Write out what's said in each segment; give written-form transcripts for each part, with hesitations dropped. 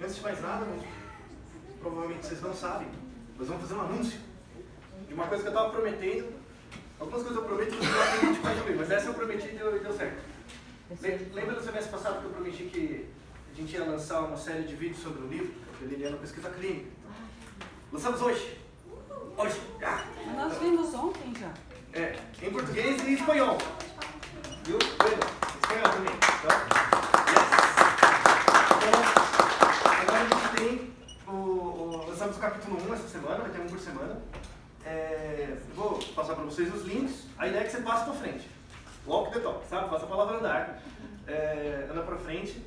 Antes de mais nada, provavelmente vocês não sabem, nós vamos fazer um anúncio de uma coisa que eu estava prometendo. Algumas coisas eu prometo que a gente pode ver, mas essa eu prometi e deu certo. Lembra do semestre passado que eu prometi que a gente ia lançar uma série de vídeos sobre o livro, Deliriano Pesquisa Clínica? Lançamos hoje. Hoje. Mas nós vimos ontem já. Em português e espanhol. Viu? Espanhol também. Então, agora a gente tem lançamos o capítulo 1 essa semana, vai ter um por semana. Vou passar para vocês os links. A ideia é que você passe para frente. Walk the talk, sabe? Faça a palavra andar. Anda para frente.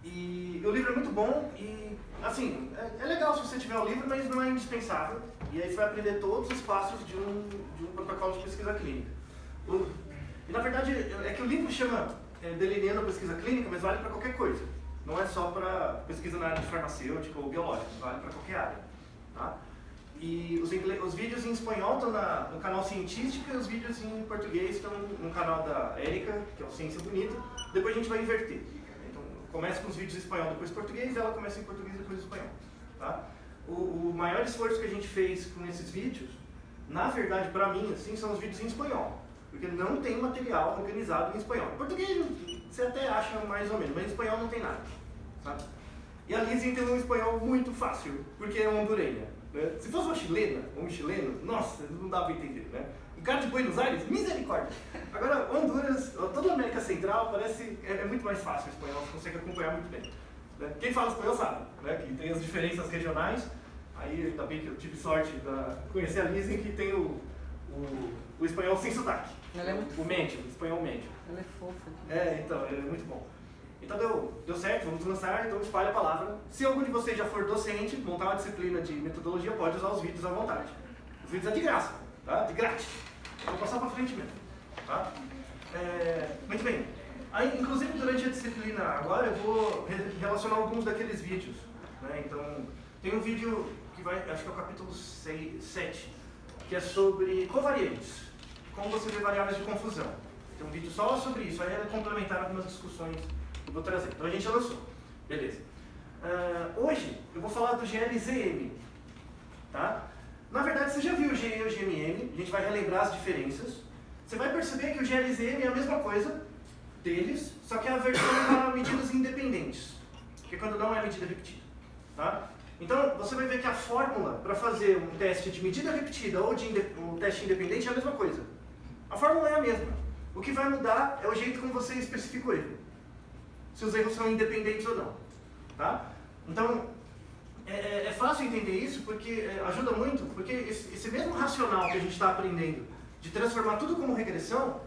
E o livro é muito bom e, assim, é legal se você tiver o livro, mas não é indispensável. E aí você vai aprender todos os passos de um protocolo de pesquisa clínica. E na verdade, é que o livro chama Deliriano Pesquisa Clínica, mas vale para qualquer coisa. Não é só para pesquisa na área de farmacêutica ou biológica, vale para qualquer área. Tá? E os vídeos em espanhol estão no canal Cientística e os vídeos em português estão no canal da Érica, que é o Ciência Bonita. Depois a gente vai inverter. Então, começa com os vídeos em espanhol, depois em português, e ela começa em português e depois em espanhol. Tá? O maior esforço que a gente fez com esses vídeos, na verdade, para mim, assim, são os vídeos em espanhol. Porque não tem material organizado em espanhol. Em português você até acha mais ou menos, mas em espanhol não tem nada. Sabe? E a Liz entendeu um espanhol muito fácil, porque é hondurenha. Né? Se fosse uma chilena ou um chileno, nossa, não dá para entender. Né? O cara de Buenos Aires, misericórdia. Agora, Honduras, toda a América Central, parece é muito mais fácil o espanhol, você consegue acompanhar muito bem. Né? Quem fala espanhol sabe, né? Que tem as diferenças regionais. Aí, ainda bem que eu tive sorte de conhecer a Liz, em que tem o espanhol sem sotaque. Ela é muito o médio, o espanhol médio. Ela é fofa. Então, é muito bom. Então deu certo, vamos lançar, então espalhe a palavra. Se algum de vocês já for docente, montar uma disciplina de metodologia, pode usar os vídeos à vontade. Os vídeos é de graça, tá? De grátis. Vou passar para frente mesmo. Tá? Muito bem. Aí, inclusive, durante a disciplina agora, eu vou relacionar alguns daqueles vídeos. Né? Então, tem um vídeo que vai, acho que é o capítulo 7, que é sobre covariantes. Como você vê variáveis de confusão. Tem um vídeo só sobre isso, aí é complementar algumas discussões que eu vou trazer. Então a gente já lançou. Beleza. Hoje eu vou falar do GLZM. Tá? Na verdade, você já viu o GE e o GMM, a gente vai relembrar as diferenças. Você vai perceber que o GLZM é a mesma coisa deles, só que é a versão para medidas independentes, que é quando não é medida repetida. Tá? Então, você vai ver que a fórmula para fazer um teste de medida repetida ou de um teste independente é a mesma coisa. A fórmula é a mesma. O que vai mudar é o jeito como você especifica o erro. Se os erros são independentes ou não. Tá? Então, é fácil entender isso porque ajuda muito, porque esse mesmo racional que a gente está aprendendo de transformar tudo como regressão,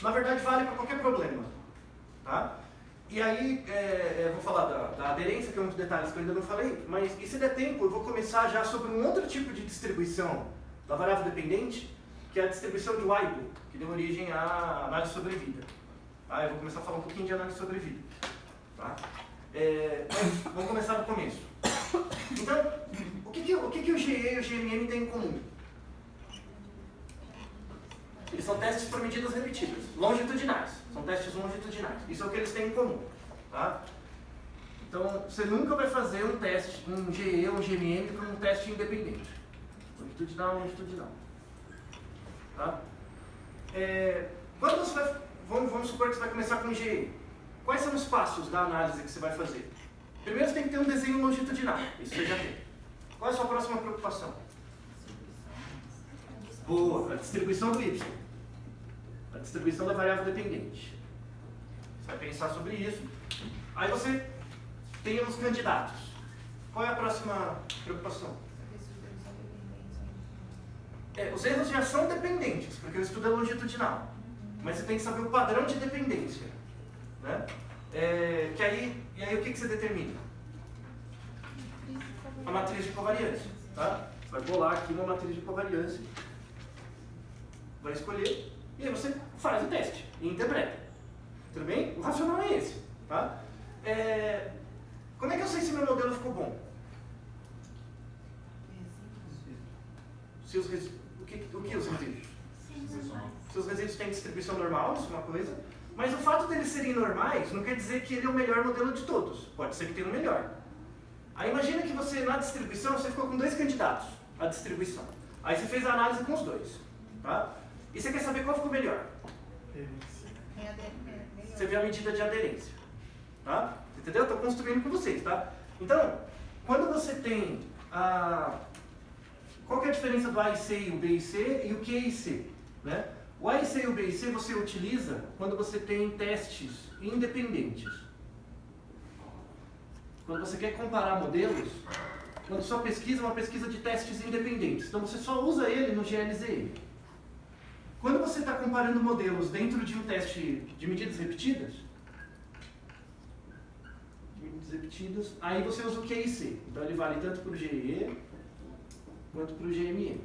na verdade vale para qualquer problema. Tá? E aí, vou falar da aderência, que é um dos detalhes que eu ainda não falei, mas e se der tempo, eu vou começar já sobre um outro tipo de distribuição da variável dependente, que é a distribuição de Weibull, que deu origem à análise sobre vida. Tá? Eu vou começar a falar um pouquinho de análise sobre vida. Tá? Vamos começar do começo. Então, o que o GE e o GMM têm em comum? Eles são testes por medidas repetidas, longitudinais. São testes longitudinais. Isso é o que eles têm em comum. Tá? Então, você nunca vai fazer um teste, um GE ou um GMM para um teste independente. Longitudinal, longitudinal. Tá? Quando você vai, vamos supor que você vai começar com GE. Quais são os passos da análise que você vai fazer? Primeiro você tem que ter um desenho longitudinal. Isso você já tem. Qual é a sua próxima preocupação? Boa, a distribuição do Y. A distribuição da variável dependente. Você vai pensar sobre isso. Aí você tem os candidatos. Qual é a próxima preocupação? Os erros já são dependentes, porque o estudo é longitudinal. Mas você tem que saber o padrão de dependência. Né? E aí o que você determina? A matriz de covariância. Tá? Você vai bolar aqui uma matriz de covariância. Vai escolher. E aí você faz o teste e interpreta. Tudo bem? O racional é esse. Tá? Como é que eu sei se meu modelo ficou bom? O que os resíduos? Se os resíduos têm distribuição normal, isso é uma coisa. Mas o fato deles serem normais não quer dizer que ele é o melhor modelo de todos. Pode ser que tenha um melhor. Aí imagina que você, na distribuição, você ficou com 2 candidatos à distribuição. Aí você fez a análise com os 2. Tá? E você quer saber qual ficou melhor? Você vê a medida de aderência. Tá? Entendeu? Estou construindo com vocês. Tá? Então, quando você tem a... Qual que é a diferença do A e C e o B e C e o Q e C? Né? O A e C e o B e C você utiliza quando você tem testes independentes. Quando você quer comparar modelos, quando sua pesquisa é uma pesquisa de testes independentes. Então você só usa ele no GLZM. Quando você está comparando modelos dentro de um teste de medidas repetidas, aí você usa o Q e C. Então ele vale tanto para o GE quanto para o GME.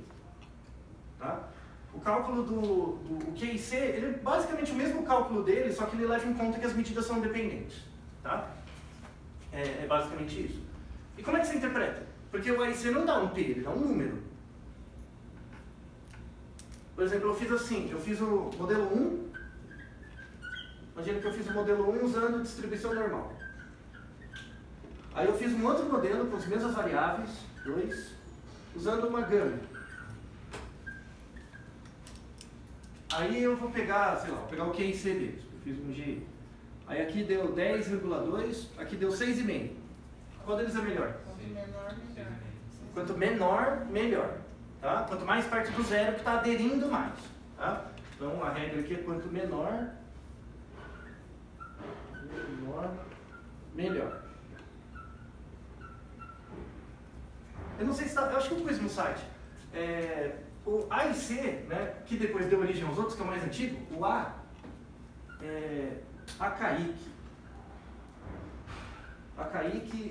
Tá? O cálculo do Q e C, ele é basicamente o mesmo cálculo dele, só que ele leva em conta que as medidas são dependentes. Tá? É basicamente isso. E como é que você interpreta? Porque o A e C não dá um P, ele dá um número. Por exemplo, eu fiz assim, eu fiz o modelo 1, imagina que eu fiz o modelo 1 usando distribuição normal. Aí eu fiz um outro modelo com as mesmas variáveis, 2, usando uma gama. Aí eu vou pegar, sei lá, vou pegar o Q e C deles, eu fiz um GI. Aí aqui deu 10,2, aqui deu 6,5. Qual deles é melhor? Quanto menor, melhor. Tá? Quanto mais perto do zero que está aderindo mais. Tá? Então a regra aqui é quanto menor, melhor. Eu não sei se está, eu acho que eu pus no site. O A e C, né, que depois deu origem aos outros, que é o mais antigo, o A é Archaic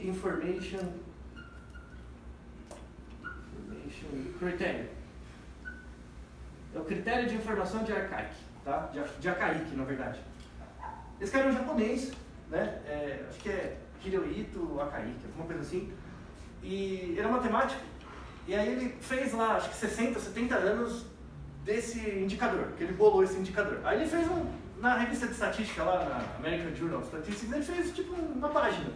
Information Criterion. É o critério de informação de Archaic, tá? De Archaic, na verdade. Esse cara é um japonês, né? Acho que é Hirohito Archaic, alguma coisa assim. E ele é matemático, e aí ele fez lá, acho que 60, 70 anos desse indicador, que ele bolou esse indicador. Aí ele fez na revista de estatística lá, na American Journal of Statistics, ele fez tipo uma página,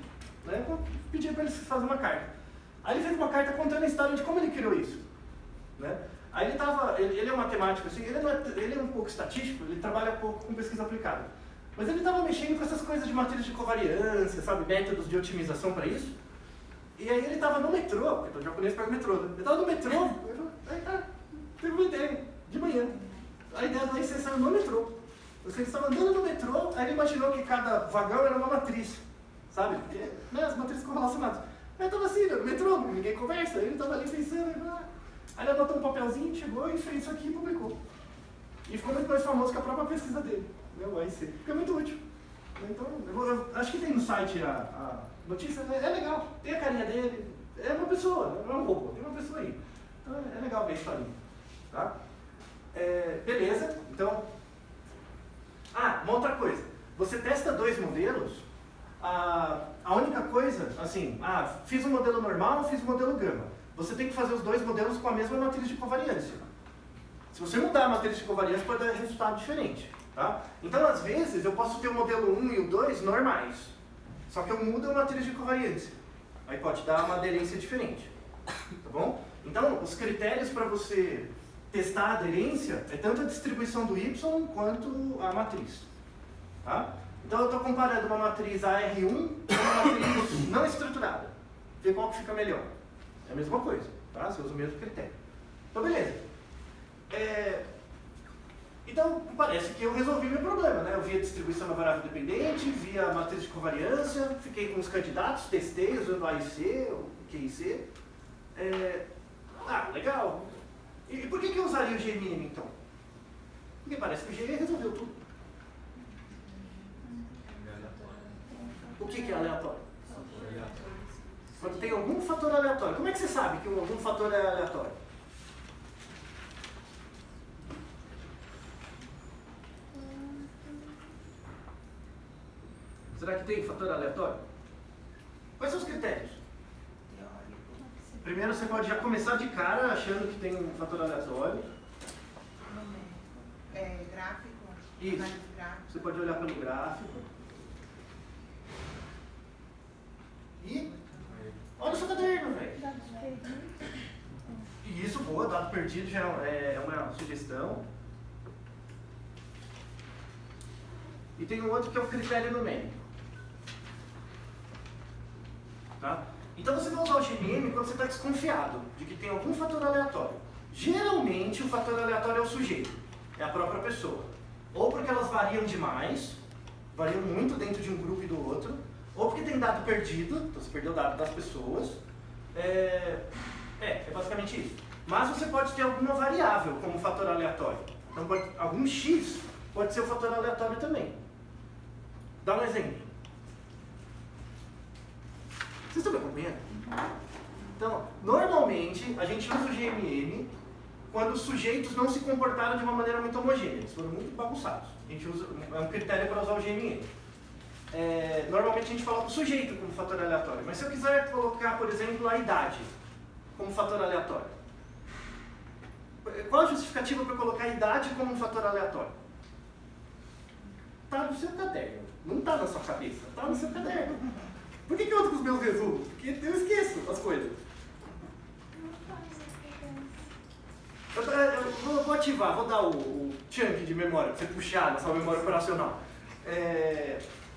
né? Eu pedi para eles fazerem uma carta. Aí ele fez uma carta contando a história de como ele criou isso, né? Aí ele é um matemático, assim, ele é um pouco estatístico, ele trabalha pouco com pesquisa aplicada. Mas ele estava mexendo com essas coisas de matriz de covariância, sabe, métodos de otimização para isso. E aí ele estava no metrô, porque o japonês pega o metrô, né? Ele estava no metrô, aí teve uma ideia, de manhã. A ideia da IC saiu no metrô. Ele estava andando no metrô, aí ele imaginou que cada vagão era uma matriz, sabe? Porque, né, as matrizes correlacionadas. Aí estava assim, no metrô, ninguém conversa, ele estava ali pensando, aí ele anotou um papelzinho, chegou e fez isso aqui e publicou. E ficou muito mais famoso que a própria pesquisa dele, né, o AIC. Fica muito útil. Então, eu acho que tem no site a notícia, é legal, tem a carinha dele, é uma pessoa, não é um robô, tem uma pessoa aí. Então é legal ver a historinha. Tá? Beleza, então... uma outra coisa, você testa 2 modelos, a única coisa, assim, fiz um modelo normal, fiz um modelo gama. Você tem que fazer os 2 modelos com a mesma matriz de covariância. Se você mudar a matriz de covariância, pode dar resultado diferente. Tá? Então, às vezes, eu posso ter o modelo 1 e o 2 normais, só que eu mudo a matriz de covariância. Aí pode dar uma aderência diferente. Tá bom? Então, os critérios para você testar a aderência é tanto a distribuição do Y quanto a matriz. Tá? Então, eu estou comparando uma matriz AR1 com uma matriz não estruturada. Ver qual que fica melhor. É a mesma coisa. Tá? Você usa o mesmo critério. Então, beleza. Então, parece que eu resolvi meu problema, né? Eu vi a distribuição da variável dependente, vi a matriz de covariância, fiquei com os candidatos, testei usando o A e C, o Q e C. Legal. E por que eu usaria o G mínimo, então? Porque parece que o G resolveu tudo. O que é aleatório? Quando tem algum fator aleatório. Como é que você sabe que algum fator é aleatório? Será que tem fator aleatório? Quais são os critérios? Primeiro, você pode já começar de cara achando que tem um fator aleatório. Gráfico. Isso. Você pode olhar pelo gráfico. E olha dado perdido já é uma sugestão. E tem um outro que é o critério numérico. Tá? Então você vai usar o GMM quando você está desconfiado de que tem algum fator aleatório. Geralmente o fator aleatório é o sujeito, é a própria pessoa. Ou porque elas variam demais, variam muito dentro de um grupo e do outro, ou porque tem dado perdido, então você perdeu o dado das pessoas. É basicamente isso. Mas você pode ter alguma variável como fator aleatório. Então algum X pode ser o fator aleatório também. Dá um exemplo. Vocês estão me acompanhando? Então, normalmente a gente usa o GMM quando os sujeitos não se comportaram de uma maneira muito homogênea, eles foram muito bagunçados. A gente usa, é um critério para usar o GMM. Normalmente a gente coloca o sujeito como fator aleatório, mas se eu quiser colocar, por exemplo, a idade como fator aleatório, qual a justificativa para colocar a idade como um fator aleatório? Está no seu caderno, não está na sua cabeça, está no seu caderno. Por que eu ando com os meus resumos? Porque eu esqueço as coisas. Eu vou ativar, vou dar o chunk de memória para você puxar na sua memória operacional.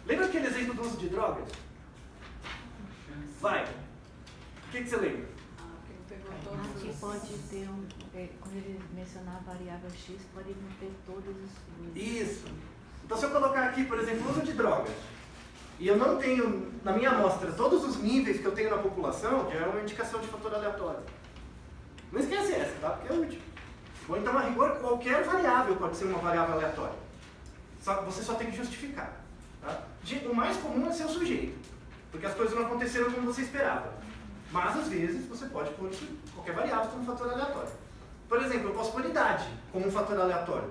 Lembra aquele exemplo do uso de drogas? Vai. O que você lembra? Aqui pode ter quando ele mencionar a variável x, pode não ter todos os... Isso. Então se eu colocar aqui, por exemplo, uso de drogas, e eu não tenho na minha amostra todos os níveis que eu tenho na população, já é uma indicação de fator aleatório. Não esquece essa, tá? Porque é útil. Ou então, a rigor, qualquer variável pode ser uma variável aleatória. Você só tem que justificar. Tá? O mais comum é ser o sujeito, porque as coisas não aconteceram como você esperava. Mas, às vezes, você pode pôr qualquer variável como fator aleatório. Por exemplo, eu posso pôr idade como um fator aleatório,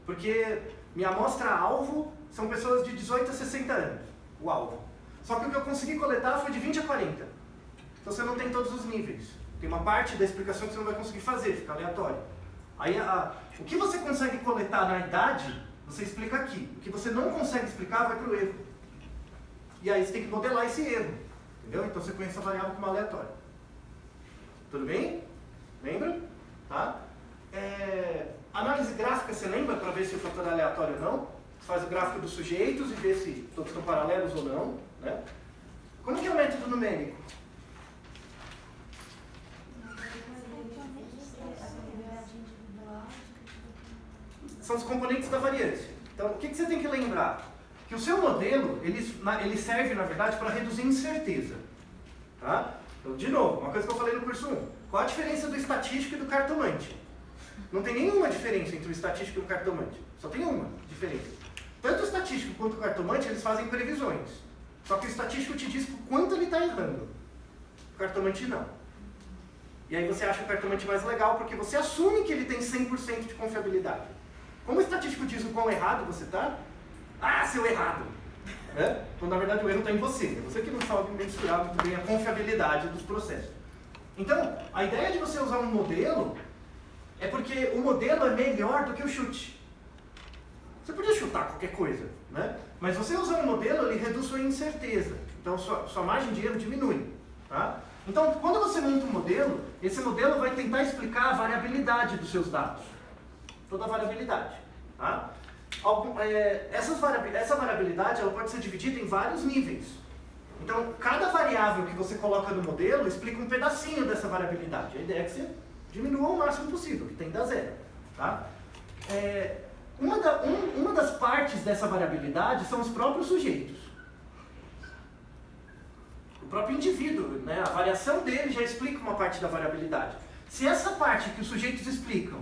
porque minha amostra-alvo são pessoas de 18 a 60 anos, o alvo. Só que o que eu consegui coletar foi de 20 a 40. Então você não tem todos os níveis. Tem uma parte da explicação que você não vai conseguir fazer, fica aleatório. Aí, o que você consegue coletar na idade, você explica aqui. O que você não consegue explicar vai para o erro. E aí você tem que modelar esse erro. Entendeu? Então você conhece a variável como aleatória. Tudo bem? Lembra? Tá? Análise gráfica, você lembra para ver se o fator é aleatório ou não? Você faz o gráfico dos sujeitos e vê se todos estão paralelos ou não. Né? Como que é o método numérico? São os componentes da variância. Então, o que você tem que lembrar? Que o seu modelo, ele serve, na verdade, para reduzir incerteza. Tá? Então, de novo, uma coisa que eu falei no curso 1. Qual a diferença do estatístico e do cartomante? Não tem nenhuma diferença entre o estatístico e o cartomante. Só tem uma diferença. Tanto o estatístico quanto o cartomante, eles fazem previsões. Só que o estatístico te diz quanto ele está errando. O cartomante não. E aí você acha o cartomante mais legal, porque você assume que ele tem 100% de confiabilidade. Como o estatístico diz o quão errado você está, seu errado! Né? Quando na verdade o erro está em você. É você que não sabe mensurar muito bem a confiabilidade dos processos. Então, a ideia de você usar um modelo é porque o modelo é melhor do que o chute. Você podia chutar qualquer coisa, né? Mas você usar um modelo, ele reduz sua incerteza. Então, sua margem de erro diminui. Tá? Então, quando você monta um modelo, esse modelo vai tentar explicar a variabilidade dos seus dados. Toda a variabilidade. Tá? Essa variabilidade ela pode ser dividida em vários níveis. Então, cada variável que você coloca no modelo explica um pedacinho dessa variabilidade. A ideia é que você diminua o máximo possível, que tenda a zero. Tá? Uma das partes dessa variabilidade são os próprios sujeitos. O próprio indivíduo, né? A variação dele já explica uma parte da variabilidade. Se essa parte que os sujeitos explicam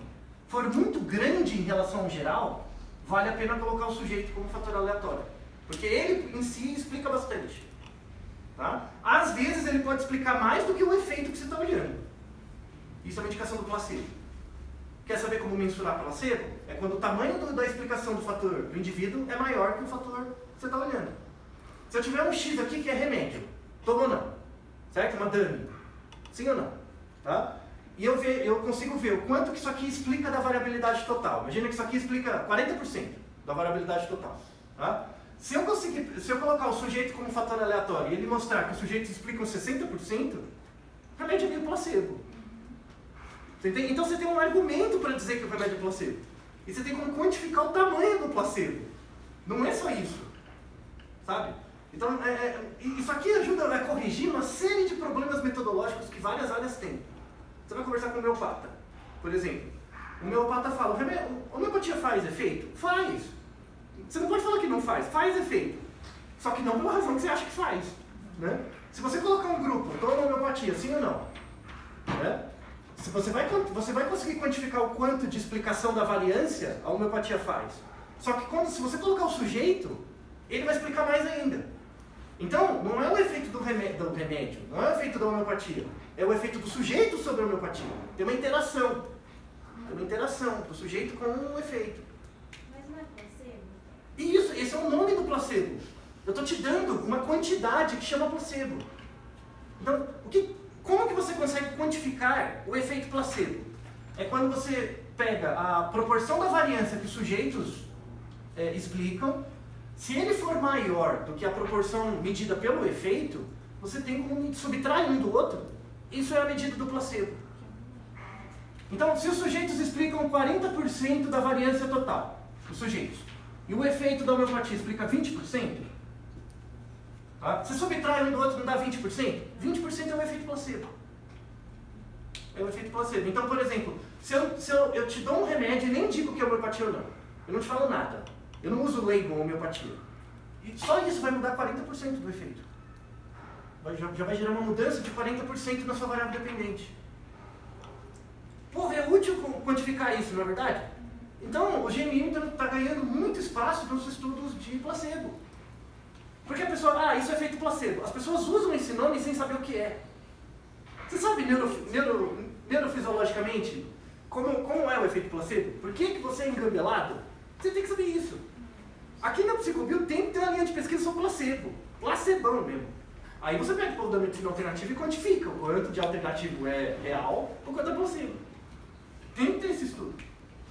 for muito grande em relação ao geral, vale a pena colocar o sujeito como fator aleatório. Porque ele em si explica bastante. Tá? Às vezes ele pode explicar mais do que o efeito que você está olhando. Isso é uma indicação do placebo. Quer saber como mensurar placebo? É quando o tamanho da explicação do fator do indivíduo é maior que o fator que você está olhando. Se eu tiver um X aqui que é remédio, toma ou não? Certo? Uma dummy. Sim ou não? Tá? E eu consigo ver o quanto que isso aqui explica da variabilidade total. Imagina que isso aqui explica 40% da variabilidade total. Tá? Se eu colocar o sujeito como fator aleatório e ele mostrar que os sujeitos explicam 60%, realmente é meio placebo. Você entende? Então você tem um argumento para dizer que o remédio é placebo. E você tem como quantificar o tamanho do placebo. Não é só isso. Sabe? Então, isso aqui ajuda a corrigir uma série de problemas metodológicos que várias áreas têm. Você vai conversar com o homeopata, por exemplo. O homeopata fala, a homeopatia faz efeito? Faz. Você não pode falar que não faz. Faz efeito. Só que não pela razão que você acha que faz. Né? Se você colocar um grupo, toma homeopatia, sim ou não? Né? Se você vai conseguir quantificar o quanto de explicação da variância a homeopatia faz. Só que se você colocar o sujeito, ele vai explicar mais ainda. Então, não é o efeito do remédio, não é o efeito da homeopatia, é o efeito do sujeito sobre a homeopatia. Tem uma interação. Tem uma interação do sujeito com o efeito. Mas não é placebo? Isso, esse é o nome do placebo. Eu estou te dando uma quantidade que chama placebo. Então, como que você consegue quantificar o efeito placebo? É quando você pega a proporção da variância que os sujeitos explicam. Se ele for maior do que a proporção medida pelo efeito, você tem como subtrair um do outro. Isso é a medida do placebo. Então, se os sujeitos explicam 40% da variância total, os sujeitos, e o efeito da homeopatia explica 20%, tá? Se subtrai um do outro, não dá 20%? 20% é o efeito placebo. É o efeito placebo. Então, por exemplo, se eu te dou um remédio e nem digo que é homeopatia ou não, eu não te falo nada. Eu não uso label homeopatia. E só isso vai mudar 40% do efeito. Já vai gerar uma mudança de 40% na sua variável dependente. Porra, é útil quantificar isso, não é verdade? Então, o GMM está ganhando muito espaço nos estudos de placebo. Porque a pessoa, isso é efeito placebo. As pessoas usam esse nome sem saber o que é. Você sabe neurofisiologicamente como é o efeito placebo? Por que você é engambelado? Você tem que saber isso. Aqui na Psicobio tem que ter uma linha de pesquisa sobre placebo. Placebão mesmo. Aí você pega o povo da medicina alternativa e quantifica o quanto de alternativo é real ou quanto é placebo. Tem que ter esse estudo.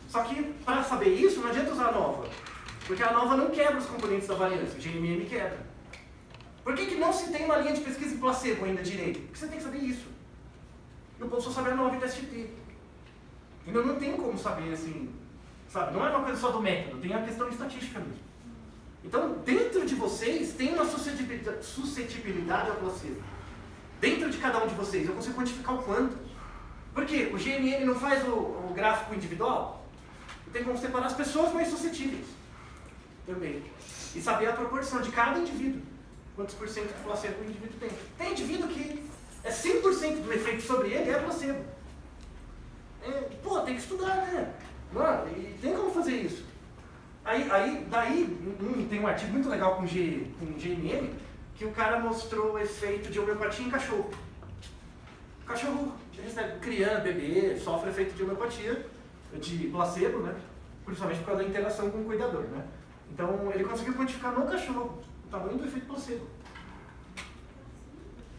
Só que, para saber isso, não adianta usar a nova. Porque a nova não quebra os componentes da variância. O GMM quebra. Por que não se tem uma linha de pesquisa em placebo ainda direito? Porque você tem que saber isso. E o povo só sabe a nova e TST. Ainda não tem como saber assim... Sabe? Não é uma coisa só do método, tem a questão estatística mesmo. Então, dentro de vocês, tem uma suscetibilidade ao placebo. Dentro de cada um de vocês, eu consigo quantificar o quanto. Por quê? O GMM não faz o gráfico individual? Tem como separar as pessoas mais suscetíveis. Também. E saber a proporção de cada indivíduo. Quantos por cento de placebo o indivíduo tem. Tem indivíduo que é 100% do efeito sobre ele é placebo. Tem que estudar, né? E tem como fazer isso. Daí tem um artigo muito legal com GMM, que o cara mostrou o efeito de homeopatia em cachorro. O cachorro recebe criança, bebê, sofre efeito de homeopatia, de placebo, né? Principalmente por causa da interação com o cuidador, né? Então ele conseguiu quantificar no cachorro o tamanho do efeito placebo.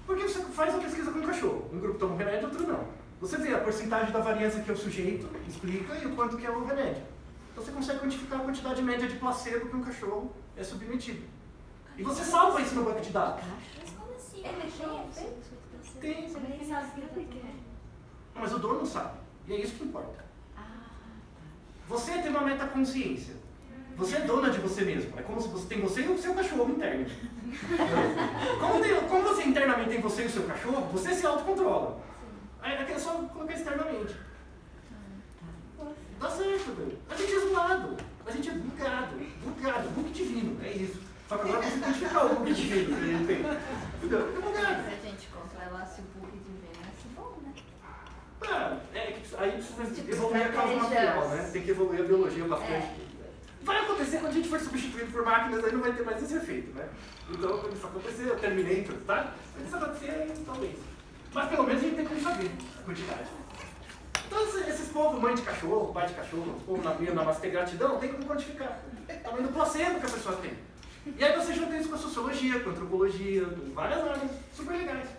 Porque você faz uma pesquisa com o cachorro, um grupo toma um remédio, outro não. Você vê a porcentagem da variância que o sujeito explica e o quanto que é o remédio. Então você consegue quantificar a quantidade média de placebo que um cachorro é submetido. E você salva isso no banco de dados. Mas como assim? Ele tem efeito? Tem. Ele sabe o que é. Mas o dono não sabe. E é isso que importa. Você tem uma metaconsciência. Você é dona de você mesmo. É como se você tem você e o seu cachorro interno. Como você internamente tem você e o seu cachorro, você se autocontrola. Aqui é só colocar externamente. Dá certo, velho. A gente é zoado. A gente é bugado. Bug divino. É isso. Só que agora você identificar o bug divino que ele tem. Entendeu? É bugado. Se a gente controlasse o bug divino, é bom, né? Aí precisa evoluir a causa material, né? Tem que evoluir a biologia bastante. Vai acontecer quando a gente for substituído por máquinas, aí não vai ter mais esse efeito, né? Então, quando isso acontecer, o Terminator, tá? Quando isso acontecer, talvez. Mas pelo menos a gente tem como saber a quantidade. Então, esses povos, mãe de cachorro, pai de cachorro, povo na minha namastê gratidão, tem como quantificar o tamanho do placebo que a pessoa tem. E aí você junta isso com a sociologia, com a antropologia, várias áreas super legais,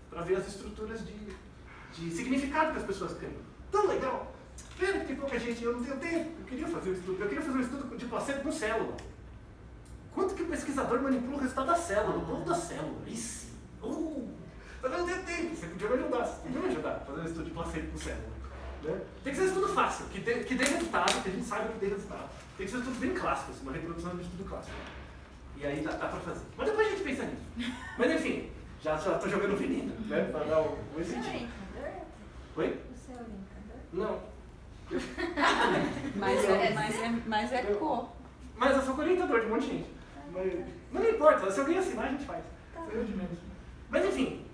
para ver as estruturas de significado que as pessoas têm. Tão legal! Pena que tem pouca gente, eu não tenho tempo. Eu queria fazer um estudo de placebo com célula. Quanto que o pesquisador manipula o resultado da célula, o povo da célula? Isso! Mas eu não tenho tempo, você podia me ajudar, a fazer um estudo de placebo com célula. Né? Tem que ser estudo fácil, que dê resultado, que a gente saiba que dê resultado. Tem que ser estudo bem clássico, assim, uma reprodução de estudo clássico. E aí dá pra fazer. Mas depois a gente pensa nisso. Mas enfim, já tô jogando veneno, né? Pra dar o Você é incentivo. orientador? Oi? Você é orientador? Não. Mas é cor. Mas eu sou orientador de um monte de gente. Mas não importa, se alguém assinar, a gente faz. Eu de menos. Mas enfim,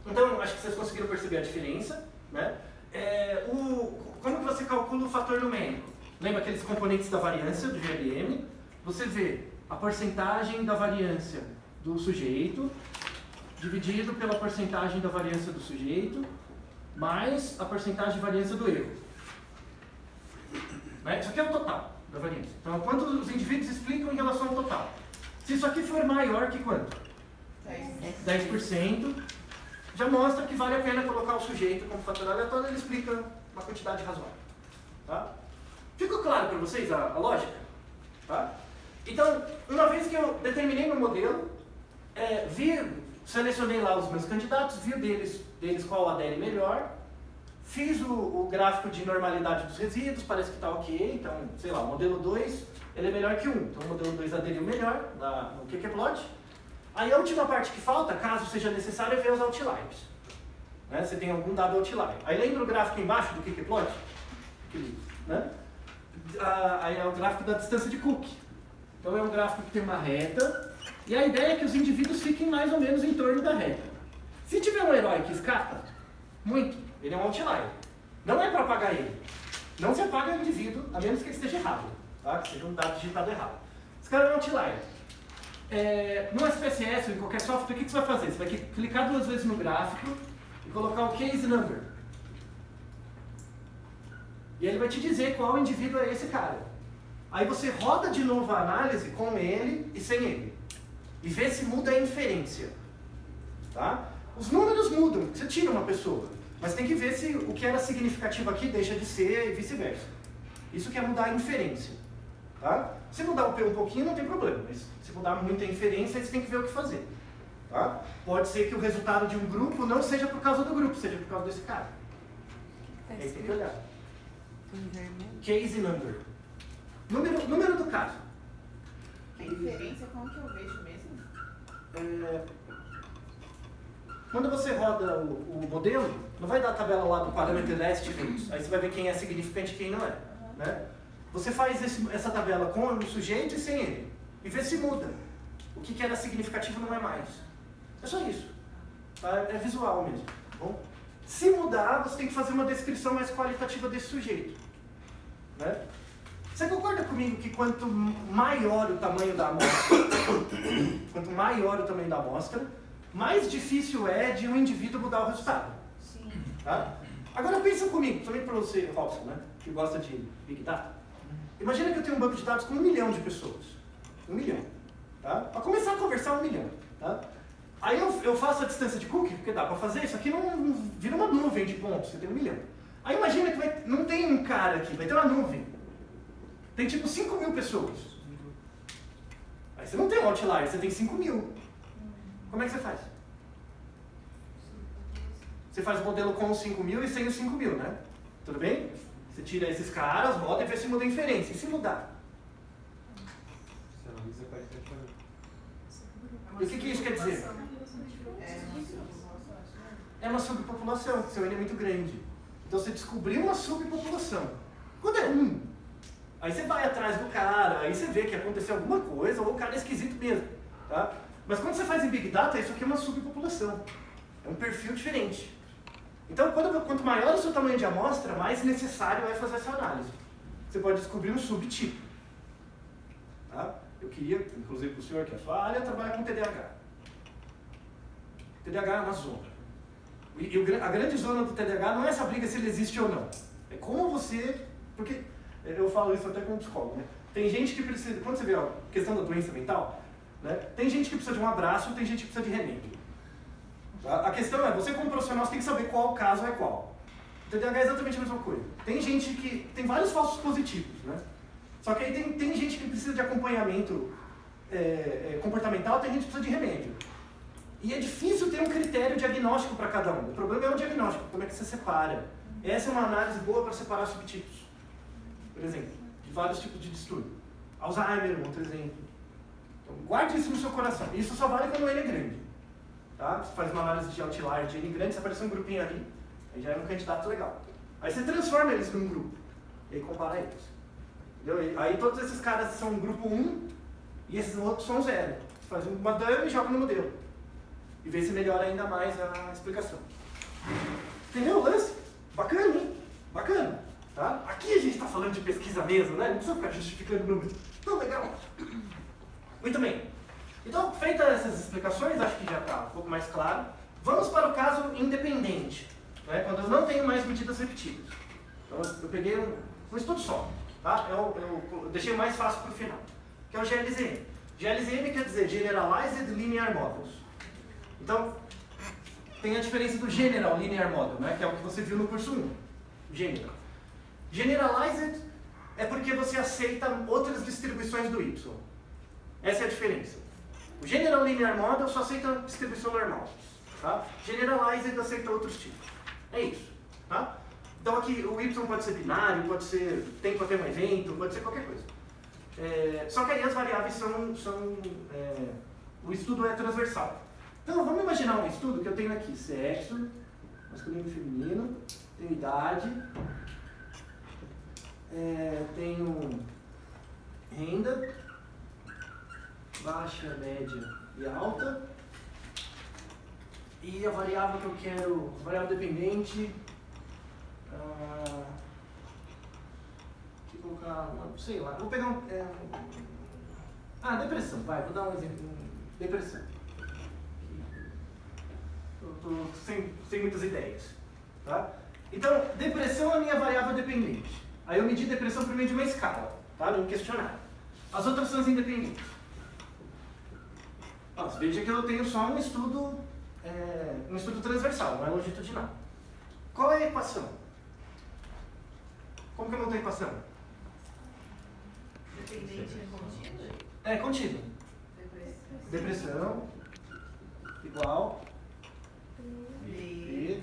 então acho que vocês conseguiram perceber a diferença, né? Como que você calcula o fator numérico? Lembra aqueles componentes da variância do GLM? Você vê a porcentagem da variância do sujeito dividido pela porcentagem da variância do sujeito mais a porcentagem de variância do erro. Né? Isso aqui é o total da variância. Então, quanto os indivíduos explicam em relação ao total. Se isso aqui for maior que quanto? 10%, já mostra que vale a pena colocar o sujeito como fator aleatório, ele explica uma quantidade razoável. Tá? Ficou claro para vocês a lógica? Tá? Então, uma vez que eu determinei meu modelo, selecionei lá os meus candidatos, vi deles qual adere melhor, fiz o gráfico de normalidade dos resíduos, parece que está ok, então, sei lá, o modelo 2 ele é melhor que 1, então o modelo 2 aderiu melhor no qqplot. Aí a última parte que falta, caso seja necessário, é ver os outliers. Né? Você tem algum dado outlier. Aí lembra o gráfico embaixo do qqplot? Né? Aí é o gráfico da distância de Cook. Então é um gráfico que tem uma reta, e a ideia é que os indivíduos fiquem mais ou menos em torno da reta. Se tiver um herói que escapa, muito, ele é um outlier. Não é para apagar ele. Não se apaga o indivíduo, a menos que ele esteja errado. Tá? Que seja um dado digitado errado. Esse cara é um outlier. No SPSS ou em qualquer software, o que você vai fazer? Você vai clicar 2 vezes no gráfico e colocar o case number. E ele vai te dizer qual indivíduo é esse cara. Aí você roda de novo a análise com ele e sem ele. E vê se muda a inferência. Tá? Os números mudam, você tira uma pessoa. Mas tem que ver se o que era significativo aqui deixa de ser e vice-versa. Isso que é mudar a inferência. Tá? Se mudar o P um pouquinho, não tem problema. Mas se mudar muita inferência, aí você tem que ver o que fazer. Tá? Pode ser que o resultado de um grupo não seja por causa do grupo, seja por causa desse cara. Tá Aí tem que olhar. em vermelho. Case number. Número do caso. A inferência, como que eu vejo mesmo? Quando você roda o modelo, não vai dar a tabela lá do parâmetro estimates. Aí você vai ver quem é significante e quem não é. Né? Você faz essa tabela com o sujeito e sem ele. E vê se muda. O que era significativo não é mais. É só isso. Tá? É visual mesmo. Tá bom? Se mudar, você tem que fazer uma descrição mais qualitativa desse sujeito. Né? Você concorda comigo que quanto maior o tamanho da amostra, mais difícil é de um indivíduo mudar o resultado? Sim. Tá? Agora pensa comigo, também para você, Robson, né, que gosta de Big Data. Imagina que eu tenho um banco de dados com 1 milhão de pessoas. 1 milhão. Tá? Para começar a conversar, 1 milhão. Tá? Aí eu faço a distância de cookie, porque dá para fazer, isso aqui não vira uma nuvem de pontos, você tem 1 milhão. Aí imagina que não tem um cara aqui, vai ter uma nuvem. Tem tipo 5 mil pessoas. Aí você não tem um outlier, você tem 5 mil. Como é que você faz? Você faz o modelo com os 5 mil e sem os 5 mil, né? Tudo bem? Você tira esses caras, roda e vê se muda a inferência. E se mudar? Você analisa qualitativamente. E o que isso quer dizer? É uma subpopulação, seu N é muito grande. Então você descobriu uma subpopulação. Quando é 1, aí você vai atrás do cara, aí você vê que aconteceu alguma coisa, ou o cara é esquisito mesmo. Tá? Mas quando você faz em Big Data, isso aqui é uma subpopulação. É um perfil diferente. Então, quanto maior o seu tamanho de amostra, mais necessário é fazer essa análise. Você pode descobrir um subtipo. Tá? Eu queria, inclusive, para o senhor que a sua área trabalha com TDAH. TDAH é uma zona. E a grande zona do TDAH não é essa briga se ele existe ou não. É como você... Porque eu falo isso até como psicólogo, né? Tem gente que precisa... Quando você vê a questão da doença mental, né? Tem gente que precisa de um abraço, tem gente que precisa de remédio. A questão é, você como profissional, você tem que saber qual caso é qual. O TDAH é exatamente a mesma coisa. Tem gente que... Tem vários falsos positivos, né? Só que aí tem gente que precisa de acompanhamento comportamental, tem gente que precisa de remédio. E é difícil ter um critério diagnóstico para cada um. O problema é o diagnóstico, como é que você separa Essa é uma análise boa para separar subtipos, por exemplo, de vários tipos de distúrbio. Alzheimer, outro exemplo. Então, guarde isso no seu coração. Isso só vale quando o N é grande. Tá? Você faz uma análise de outlier de N grande, se aparecer um grupinho ali, aí já é um candidato legal. Aí você transforma eles num grupo, e aí compara eles. Entendeu? Aí todos esses caras são grupo 1, e esses outros são 0. Você faz uma dummy e joga no modelo. E vê se melhora ainda mais a explicação. Entendeu o lance? Bacana, hein? Bacana. Tá? Aqui a gente está falando de pesquisa mesmo, né? Não precisa ficar justificando números. Então, legal. Muito bem. Então, feitas essas explicações, acho que já está um pouco mais claro. Vamos para o caso independente, né? Quando eu não tenho mais medidas repetidas. Então, eu peguei um estudo só. Tá? Eu deixei o mais fácil para o final, que é o GLZM. GLZM quer dizer Generalized Linear Models. Então, tem a diferença do General Linear Model, né? Que é o que você viu no curso 1. General. Generalized é porque você aceita outras distribuições do Y. Essa é a diferença. O General Linear Model só aceita distribuição normal. Tá? Generalized aceita outros tipos. É isso. Tá? Então aqui o Y pode ser binário, pode ser tempo até um evento, pode ser qualquer coisa. Só que aí as variáveis o estudo é transversal. Então vamos imaginar um estudo que eu tenho aqui sexo, masculino e feminino, tenho idade, tenho renda, baixa, média e alta, e a variável que eu quero, variável dependente, vou colocar, sei lá, vou pegar depressão, vou dar um exemplo, depressão. Estou sem muitas ideias. Tá? Então, depressão é a minha variável dependente. Aí eu medi depressão por meio de uma escala, tá? Num questionário. As outras são as independentes. Nossa, veja que eu tenho só um estudo transversal, não é longitudinal. Qual é a equação? Como que eu monto a equação? Dependente é contínuo? É contínuo. Depressão igual B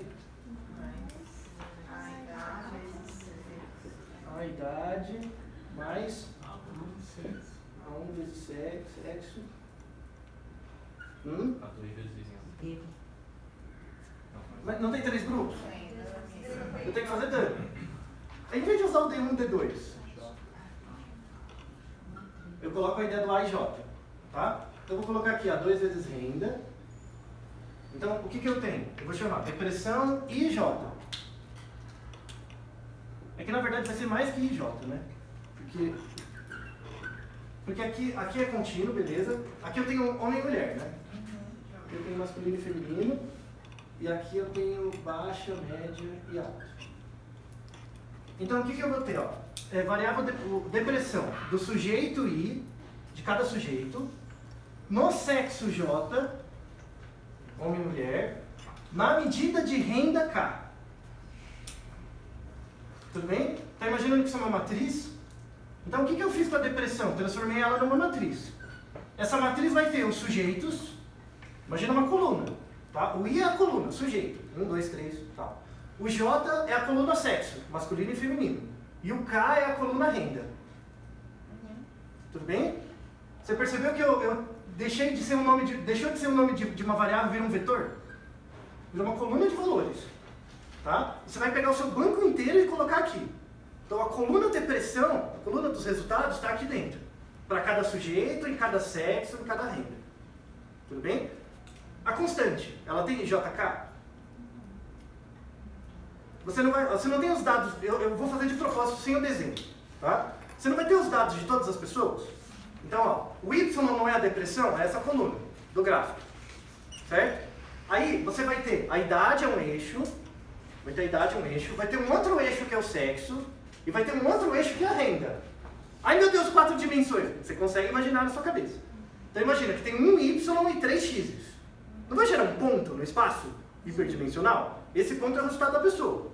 a idade mais A1 vezes sexo. A2 vezes vizinhança. Mas não tem 3 grupos? Eu tenho que fazer dano. Em vez de usar o D1 e D2, eu coloco a ideia do A e J. Tá? Então eu vou colocar aqui A2 vezes renda. Então o que eu tenho? Eu vou chamar depressão e J. É que na verdade vai ser mais que IJ, né? Porque aqui é contínuo, beleza? Aqui eu tenho homem e mulher, né? Aqui eu tenho masculino e feminino. E aqui eu tenho baixa, média e alta. Então o que eu vou ter? Ó? Variável depressão do sujeito I, de cada sujeito, no sexo J, homem e mulher, na medida de renda K. Tudo bem? Está imaginando que isso é uma matriz? Então o que eu fiz com a depressão? Transformei ela numa matriz. Essa matriz vai ter os sujeitos, imagina uma coluna. Tá? O I é a coluna, sujeito. 1, 2, 3, tal. O J é a coluna sexo, masculino e feminino. E o K é a coluna renda. Tudo bem? Você percebeu que eu deixei de ser um nome deixou de ser um nome de uma variável e virou um vetor? Virou uma coluna de valores. Tá? Você vai pegar o seu banco inteiro e colocar aqui. Então a coluna depressão, a coluna dos resultados está aqui dentro. Para cada sujeito, em cada sexo, em cada renda. Tudo bem? A constante, ela tem JK? Você não tem os dados, eu vou fazer de propósito sem o desenho. Tá? Você não vai ter os dados de todas as pessoas? Então, ó, o Y não é a depressão, é essa coluna do gráfico. Certo? Aí você vai ter a idade é um eixo, vai ter um outro eixo que é o sexo, e vai ter um outro eixo que é a renda. Ai meu Deus, 4 dimensões. Você consegue imaginar na sua cabeça. Então imagina que tem um Y e 3 X. Não vai gerar um ponto no espaço hiperdimensional? Esse ponto é o resultado da pessoa.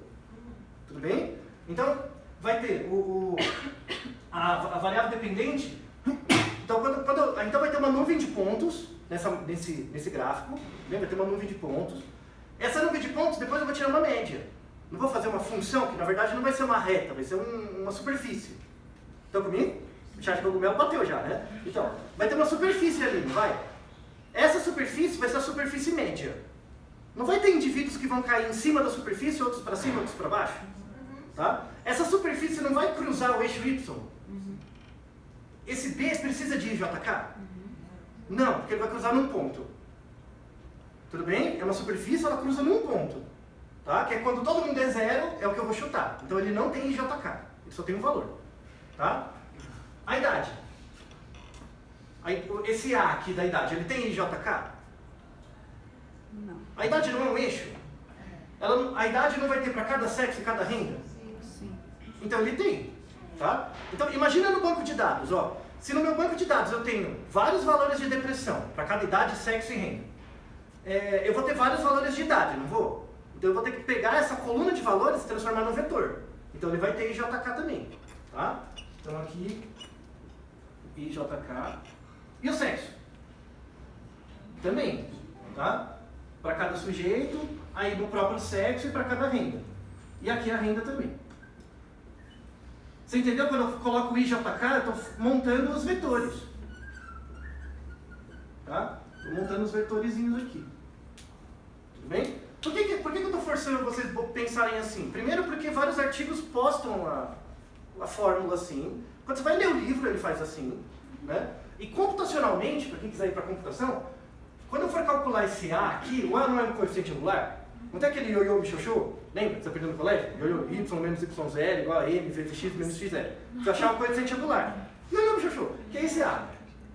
Tudo bem? Então vai ter a variável dependente. Então, então vai ter uma nuvem de pontos nesse gráfico. Vai ter uma nuvem de pontos. Essa nuvem de pontos, depois eu vou tirar uma média. Não vou fazer uma função que na verdade não vai ser uma reta, vai ser uma superfície. Estão comigo? O chat cogumelo bateu já, né? Então, vai ter uma superfície ali, não vai? Essa superfície vai ser a superfície média. Não vai ter indivíduos que vão cair em cima da superfície, outros para cima, outros para baixo? Tá? Essa superfície não vai cruzar o eixo Y. Esse B precisa de IJK? Não, porque ele vai cruzar num ponto. Tudo bem? É uma superfície, ela cruza num ponto. Tá? Que é quando todo mundo é zero, é o que eu vou chutar. Então ele não tem IJK, ele só tem um valor. Tá? A idade. Esse A aqui da idade, ele tem IJK? Não. A idade não é um eixo? A idade não vai ter para cada sexo e cada renda? Sim. Então ele tem. Tá? Então imagina no banco de dados. Ó, se no meu banco de dados eu tenho vários valores de depressão, para cada idade, sexo e renda, eu vou ter vários valores de idade, não vou? Então eu vou ter que pegar essa coluna de valores e transformar no vetor. Então ele vai ter IJK também. Tá? Então aqui, IJK. E o sexo? Também. Tá? Para cada sujeito, aí do próprio sexo e para cada renda. E aqui a renda também. Você entendeu? Quando eu coloco o IJK, eu estou montando os vetores. Tá? Estou montando os vetorizinhos aqui. Tudo bem? Por que eu estou forçando vocês a pensarem assim? Primeiro porque vários artigos postam a fórmula assim. Quando você vai ler o livro, ele faz assim. Né? E computacionalmente, para quem quiser ir para a computação, quando eu for calcular esse A aqui, o A não é um coeficiente angular? Não tem aquele ioiô bichochô? Lembra que você aprendeu no colégio? Ioiô y menos yz igual a m vezes x menos xz. Você achar um coeficiente angular. Ioiô bichochô, que é esse A.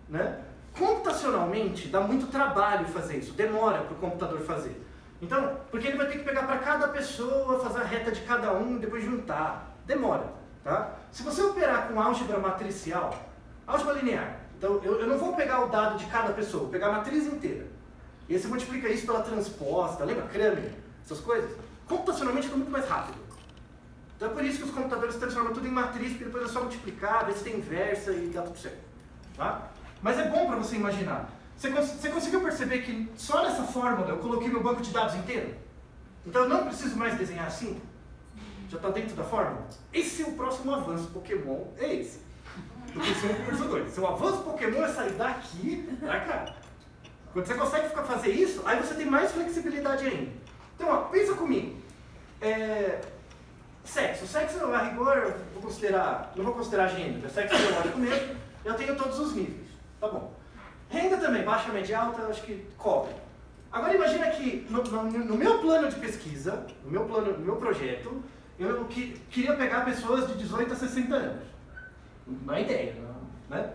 Né? Computacionalmente, dá muito trabalho fazer isso. Demora para o computador fazer. Então, porque ele vai ter que pegar para cada pessoa, fazer a reta de cada um e depois juntar. Demora. Tá? Se você operar com álgebra matricial, álgebra linear, então eu não vou pegar o dado de cada pessoa, vou pegar a matriz inteira. E aí você multiplica isso pela transposta, lembra? Kramer, essas coisas. Computacionalmente fica muito mais rápido. Então é por isso que os computadores transformam tudo em matriz, porque depois é só multiplicar, ver se tem inversa e dá tudo certo. Tá? Mas é bom para você imaginar. Você conseguiu perceber que só nessa fórmula eu coloquei meu banco de dados inteiro? Então eu não preciso mais desenhar assim? Já está dentro da fórmula? Esse é o próximo avanço Pokémon, é esse. Do Persona com o Persona 2. Seu avanço Pokémon é sair daqui pra cá. Quando você consegue fazer isso, aí você tem mais flexibilidade ainda. Então, ó, pensa comigo. Sexo. Sexo, a rigor, eu não vou considerar gênero. É sexo biológico mesmo. Eu tenho todos os níveis. Tá bom. Renda também, baixa, média, alta, acho que cobre. Agora imagina que no meu plano de pesquisa, no meu projeto, eu queria pegar pessoas de 18 a 60 anos. Uma ideia, né?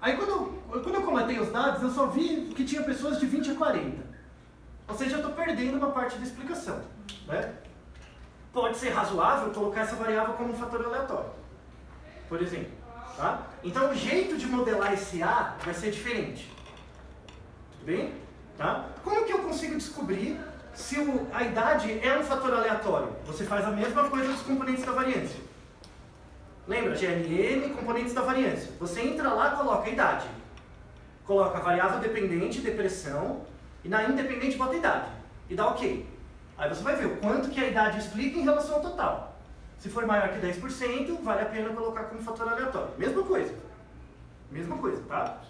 Aí quando eu coletei os dados, eu só vi que tinha pessoas de 20 a 40. Ou seja, eu estou perdendo uma parte da explicação. Né? Pode ser razoável colocar essa variável como um fator aleatório, por exemplo. Tá? Então o jeito de modelar esse A vai ser diferente. Tudo bem? Tá? Como que eu consigo descobrir se a idade é um fator aleatório? Você faz a mesma coisa dos componentes da variância. Lembra? GLM, componentes da variância. Você entra lá e coloca a idade. Coloca a variável dependente, depressão, e na independente bota a idade. E dá OK. Aí você vai ver o quanto que a idade explica em relação ao total. Se for maior que 10%, vale a pena colocar como fator aleatório. Mesma coisa. Mesma coisa, tá?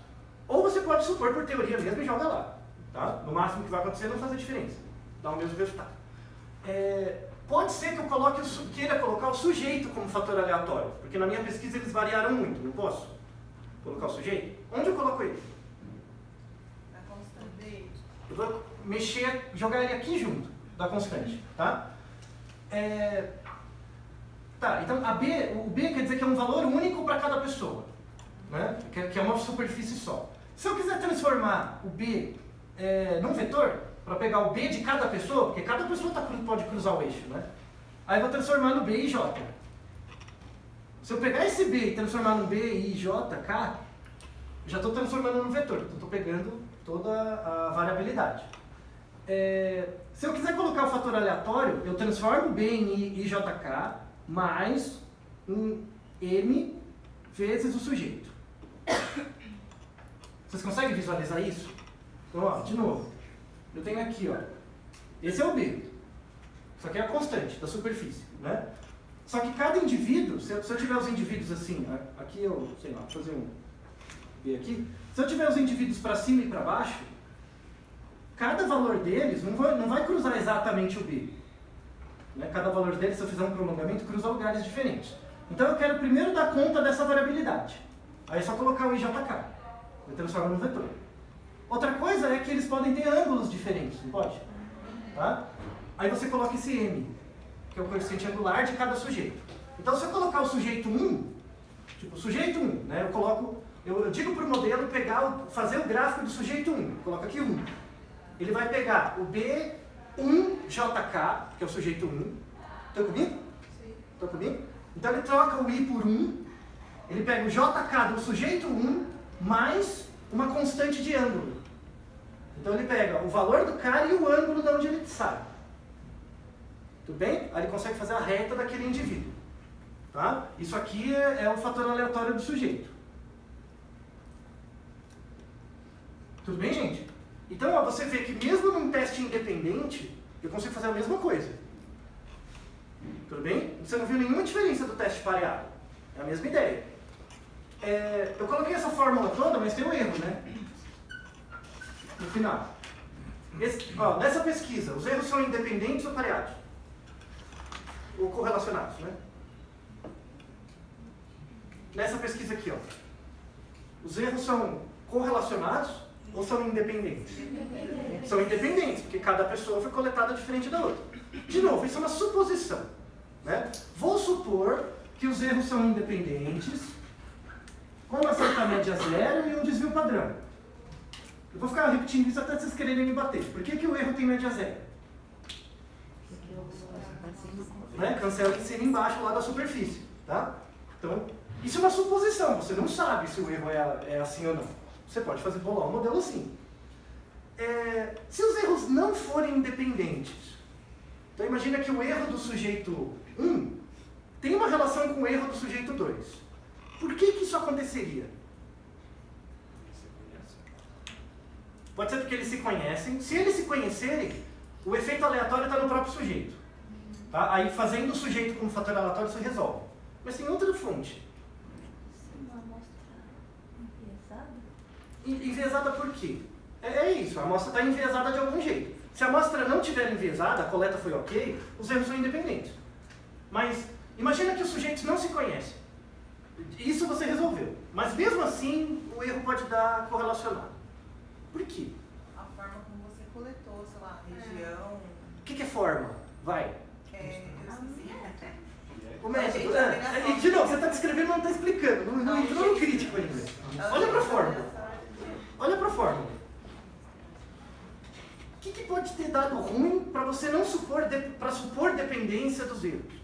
Ou você pode supor por teoria mesmo e joga lá. Tá? No máximo que vai acontecer não faz a diferença. Dá o mesmo resultado. Pode ser que eu queira colocar o sujeito como fator aleatório, porque na minha pesquisa eles variaram muito. Não posso colocar o sujeito? Onde eu coloco ele? Na constante. Eu vou jogar ele aqui junto da constante. Tá? Então o B quer dizer que é um valor único para cada pessoa. Né? Que é uma superfície só. Se eu quiser transformar o B num vetor, para pegar o B de cada pessoa, porque cada pessoa pode cruzar o eixo, né? Aí eu vou transformar no B e J. Se eu pegar esse B e transformar no B e J, K, já estou transformando no vetor, então estou pegando toda a variabilidade. Se eu quiser colocar o fator aleatório, eu transformo B em IJK mais um M vezes o sujeito. Vocês conseguem visualizar isso? Então, ó, de novo. Eu tenho aqui, ó. Esse é o B. Isso aqui é a constante da superfície, né? Só que cada indivíduo, se eu tiver os indivíduos assim, aqui eu, sei lá, vou fazer um B aqui. Se eu tiver os indivíduos para cima e para baixo, cada valor deles não vai cruzar exatamente o B. Né? Cada valor deles, se eu fizer um prolongamento, cruza lugares diferentes. Então eu quero primeiro dar conta dessa variabilidade. Aí é só colocar o IJK. Eu transformo no vetor. Outra coisa é que eles podem ter ângulos diferentes, não pode? Tá? Aí você coloca esse M, que é o coeficiente angular de cada sujeito. Então se eu colocar o sujeito 1, tipo, sujeito 1, né? Eu digo para o modelo fazer o gráfico do sujeito 1. Coloca aqui 1. Ele vai pegar o B1JK, que é o sujeito 1. Estão comigo? Sim. Estão comigo? Então ele troca o I por 1. Ele pega o JK do sujeito 1 mais uma constante de ângulo. Então ele pega o valor do cara e o ângulo de onde ele sai. Tudo bem? Aí ele consegue fazer a reta daquele indivíduo. Tá? Isso aqui é o fator aleatório do sujeito. Tudo bem, gente? Então, ó, você vê que mesmo num teste independente, eu consigo fazer a mesma coisa. Tudo bem? Você não viu nenhuma diferença do teste pareado. É a mesma ideia. Eu coloquei essa fórmula toda, mas tem um erro, né? No final. Nessa pesquisa, os erros são independentes ou pareados? Ou correlacionados, né? Nessa pesquisa aqui, ó. Os erros são correlacionados ou são independentes? São independentes, porque cada pessoa foi coletada diferente da outra. De novo, isso é uma suposição. Né? Vou supor que os erros são independentes, com uma certa média zero e um desvio padrão. Eu vou ficar repetindo isso até vocês quererem me bater. Por que o erro tem média zero? Né? Cancela em cima e embaixo lá da superfície. Tá? Então, isso é uma suposição. Você não sabe se o erro é assim ou não. Você pode bolar um modelo assim. Se os erros não forem independentes, então imagina que o erro do sujeito 1 tem uma relação com o erro do sujeito 2. Por que isso aconteceria? Pode ser porque eles se conhecem. Se eles se conhecerem, o efeito aleatório está no próprio sujeito. Tá? Aí fazendo o sujeito como fator aleatório, isso resolve. Mas tem outra fonte. Uma amostra enviesada? Enviesada por quê? É isso, a amostra está enviesada de algum jeito. Se a amostra não estiver enviesada, a coleta foi ok, os erros são independentes. Mas imagina que os sujeitos não se conhecem. Isso você resolveu. Mas mesmo assim, o erro pode dar correlacionado. Por quê? A forma como você coletou, sei lá, região. O que é forma? Vai. Eu esqueci. O método. De novo, você está descrevendo, mas não está explicando. Não entrou no crítico ainda. Olha para a fórmula. Olha para a fórmula. O que pode ter dado ruim para você não supor dependência dos erros?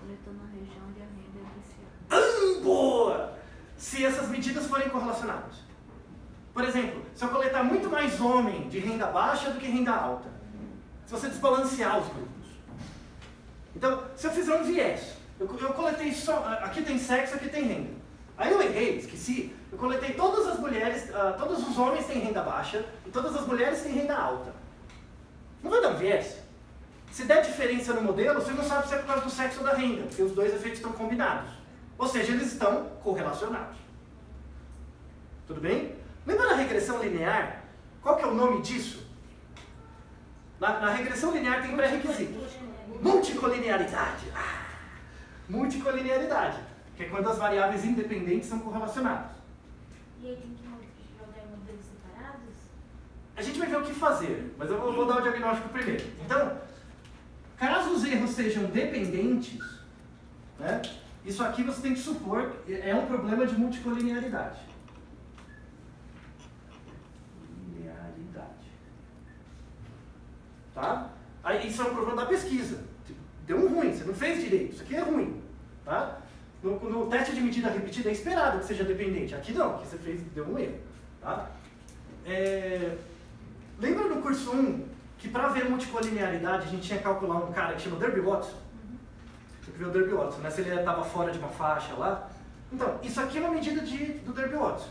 Coletou na região onde a renda é viciada. Boa! Se essas medidas forem correlacionadas. Por exemplo, se eu coletar muito mais homem de renda baixa do que renda alta. Se você desbalancear os grupos. Então, se eu fizer um viés, eu coletei só, aqui tem sexo, aqui tem renda. Aí eu errei, esqueci, eu coletei todas as mulheres, todos os homens têm renda baixa e todas as mulheres têm renda alta. Não vai dar um viés? Se der diferença no modelo, você não sabe se é por causa do sexo ou da renda, porque os dois efeitos estão combinados. Ou seja, eles estão correlacionados. Tudo bem? Lembra da regressão linear? Qual que é o nome disso? Na regressão linear tem pré-requisitos. Multicolinearidade. Multicolinearidade, que é quando as variáveis independentes são correlacionadas. E aí tem que jogar em modelos separados? A gente vai ver o que fazer, mas eu vou dar o diagnóstico primeiro. Então, caso os erros sejam dependentes, né, isso aqui você tem que supor é um problema de multicolinearidade. Linearidade. Tá? Aí, isso é um problema da pesquisa. Deu um ruim, você não fez direito, isso aqui é ruim. Tá? No teste de medida repetida é esperado que seja dependente. Aqui não, aqui você deu um erro. Tá? Lembra no curso 1 que para ver multicolinearidade a gente tinha que calcular um cara que chama Derby-Watson? Você viu o Derby-Watson, né? Se ele estava fora de uma faixa lá. Então, isso aqui é uma medida do Derby-Watson.